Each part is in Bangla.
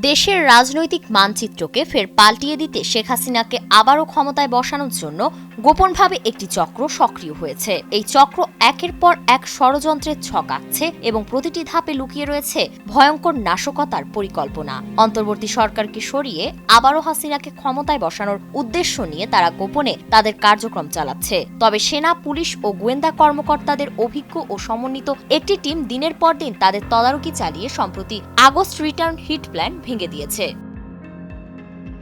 দেশের রাজনৈতিক মানচিত্রকে ফের পাল্টিয়ে দিতে শেখ হাসিনাকে আবারও ক্ষমতায় বসানোর জন্য গোপনভাবে একটি চক্র সক্রিয় হয়েছে। এই চক্র একের পর এক ষড়যন্ত্রের ছক আঁকছে এবং প্রতিটি ধাপে লুকিয়ে রয়েছে ভয়ঙ্কর নাশকতার পরিকল্পনা। অন্তর্বর্তী সরকারকে সরিয়ে আবারও হাসিনাকে ক্ষমতায় বসানোর উদ্দেশ্য নিয়ে তারা গোপনে তাদের কার্যক্রম চালাচ্ছে। তবে সেনা, পুলিশ ও গোয়েন্দা কর্মকর্তাদের অভিজ্ঞ ও সমন্বিত একটি টিম দিনের পর দিন তাদের তদারকি চালিয়ে সম্প্রতি আগস্ট রিটার্ন হিট প্ল্যান ভেঙে দিয়েছে।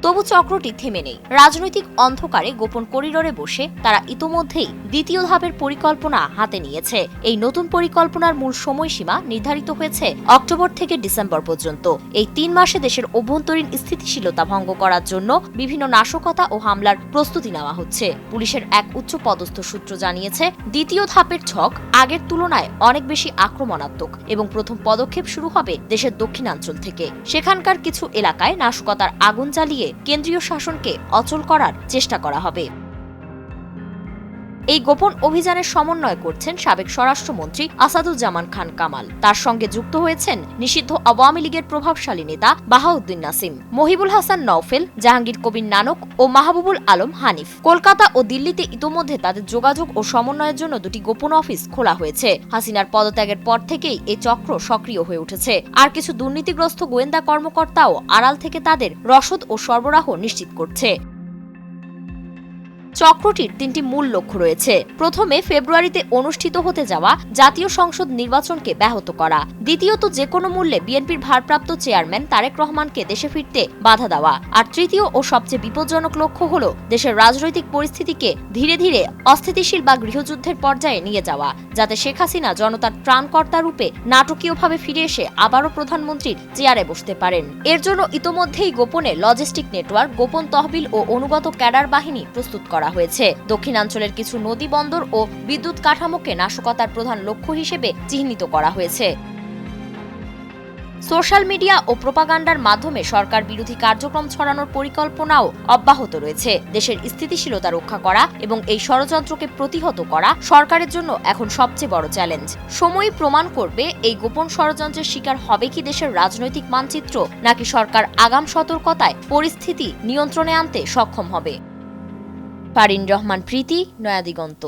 তবু চক্রটি থেমে নেই। রাজনৈতিক অন্ধকারে গোপন করিডোরে বসে তারা ইতোমধ্যেই দ্বিতীয় ধাপের পরিকল্পনা হাতে নিয়েছে। এই নতুন পরিকল্পনার মূল সময়সীমা নির্ধারিত হয়েছে অক্টোবর থেকে ডিসেম্বর পর্যন্ত। এই ৩ মাসে দেশের অভ্যন্তরীণ স্থিতিশীলতা ভঙ্গ করার জন্য বিভিন্ন নাশকতা ও হামলার প্রস্তুতি নেওয়া হচ্ছে। পুলিশের এক উচ্চ পদস্থ সূত্র জানিয়েছে, দ্বিতীয় ধাপের ছক আগের তুলনায় অনেক বেশি আক্রমণাত্মক এবং প্রথম পদক্ষেপ শুরু হবে দেশের দক্ষিণাঞ্চল থেকে। সেখানকার কিছু এলাকায় নাশকতার আগুন জ্বালিয়ে কেন্দ্রীয় শাসনকে অচল করার চেষ্টা করা হবে। এই গোপন অভিযানের সমন্বয় করছেন সাবেক স্বরাষ্ট্রমন্ত্রী আসাদুজ্জামান খান কামাল। তার সঙ্গে যুক্ত হয়েছেন নিষিদ্ধ আওয়ামী লীগের প্রভাবশালী নেতা বাহাউদ্দিন নাসিম, মহিবুল হাসান নওফেল, জাহাঙ্গীর কবির নানক ও মাহবুবুল আলম হানিফ। কলকাতা ও দিল্লিতে ইতোমধ্যে তাদের যোগাযোগ ও সমন্বয়ের জন্য দুটি গোপন অফিস খোলা হয়েছে। হাসিনার পদত্যাগের পর থেকেই এই চক্র সক্রিয় হয়ে উঠেছে। আর কিছু দুর্নীতিগ্রস্ত গোয়েন্দা কর্মকর্তাও আড়াল থেকে তাদের রসদ ও সরবরাহ নিশ্চিত করছে। চক্রটির ৩টি মূল লক্ষ্য রয়েছে। প্রথমে ফেব্রুয়ারিতে অনুষ্ঠিত হতে যাওয়া জাতীয় সংসদ নির্বাচনকে ব্যাহত করা। দ্বিতীয়ত, যে কোনো মূল্যে বিএনপির ভারপ্রাপ্ত চেয়ারম্যান তারেক রহমানকে দেশে ফিরতে বাধা দেওয়া। আর তৃতীয় ও সবচেয়ে বিপজ্জনক লক্ষ্য হল দেশের রাজনৈতিক পরিস্থিতিকে ধীরে ধীরে অস্থিতিশীল বা গৃহযুদ্ধের পর্যায়ে নিয়ে যাওয়া, যাতে শেখ হাসিনা জনতার ত্রাণকর্তা রূপে নাটকীয়ভাবে ফিরে এসে আবারও প্রধানমন্ত্রীর চেয়ারে বসতে পারেন। এর জন্য ইতোমধ্যেই গোপনে লজিস্টিক নেটওয়ার্ক, গোপন তহবিল ও অনুগত ক্যাডার বাহিনী প্রস্তুত করা হয়েছে। দক্ষিণাঞ্চলের কিছু নদী, বন্দর ও বিদ্যুৎ কাঠামোকে নাশকতার প্রধান লক্ষ্য হিসেবে চিহ্নিত করা হয়েছে। সোশ্যাল মিডিয়া ও প্রোপাগান্ডার মাধ্যমে সরকার বিরোধী কার্যক্রম ছড়ানোর পরিকল্পনাও অব্যাহত রয়েছে। দেশের স্থিতিশীলতা রক্ষা করা এবং এই ষড়যন্ত্রকে প্রতিহত করা সরকারের জন্য এখন সবচেয়ে বড় চ্যালেঞ্জ। সময়ই প্রমাণ করবে এই গোপন ষড়যন্ত্রের শিকার হবে কি দেশের রাজনৈতিক মানচিত্র, নাকি সরকার আগাম সতর্কতায় পরিস্থিতি নিয়ন্ত্রণে আনতে সক্ষম হবে। ফারিন রহমান প্রীতি, নয়াদিগন্ত।